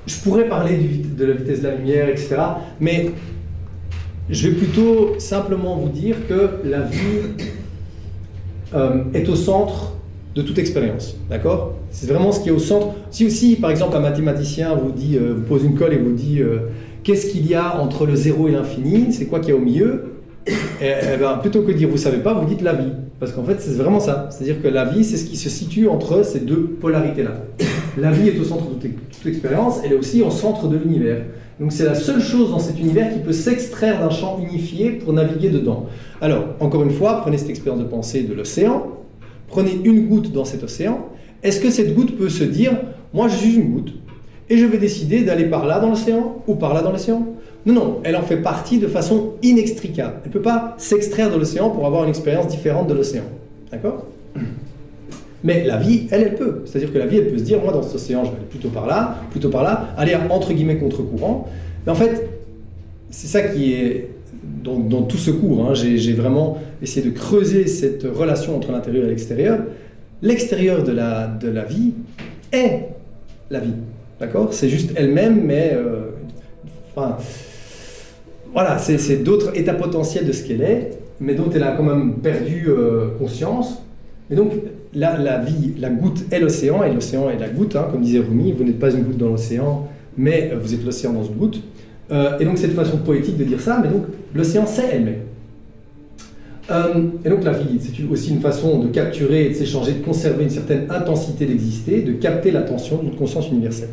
je pourrais parler de la vitesse de la lumière, etc. Mais je vais plutôt simplement vous dire que la vie est au centre de toute expérience, d'accord? C'est vraiment ce qui est au centre. Si aussi, par exemple, un mathématicien vous pose une colle et vous dit qu'est-ce qu'il y a entre le zéro et l'infini, c'est quoi qu'il y a au milieu? Et ben, plutôt que de dire vous savez pas, vous dites la vie. Parce qu'en fait, c'est vraiment ça. C'est-à-dire que la vie, c'est ce qui se situe entre ces deux polarités-là. La vie est au centre de toute expérience, elle est aussi au centre de l'univers. Donc c'est la seule chose dans cet univers qui peut s'extraire d'un champ unifié pour naviguer dedans. Alors, encore une fois, prenez cette expérience de pensée de l'océan, prenez une goutte dans cet océan. Est-ce que cette goutte peut se dire, moi je suis une goutte, et je vais décider d'aller par là dans l'océan, ou par là dans l'océan? Non, non, elle en fait partie de façon inextricable. Elle ne peut pas s'extraire de l'océan pour avoir une expérience différente de l'océan. D'accord? Mais la vie, elle peut. C'est-à-dire que la vie, elle peut se dire, moi dans cet océan, je vais aller plutôt par là, aller entre guillemets contre-courant. Mais en fait, c'est ça qui est, dans tout ce cours, hein, j'ai vraiment essayé de creuser cette relation entre l'intérieur et l'extérieur. L'extérieur de la vie est la vie. D'accord? C'est juste elle-même, mais... voilà, c'est d'autres états potentiels de ce qu'elle est, mais dont elle a quand même perdu conscience. Et donc, la vie, la goutte est l'océan, et l'océan est la goutte, hein, comme disait Rumi, vous n'êtes pas une goutte dans l'océan, mais vous êtes l'océan dans une goutte. Et donc, c'est une façon poétique de dire ça, mais donc, l'océan, c'est elle-même. Et donc, la vie, c'est aussi une façon de capturer, de s'échanger, de conserver une certaine intensité d'exister, de capter l'attention d'une conscience universelle.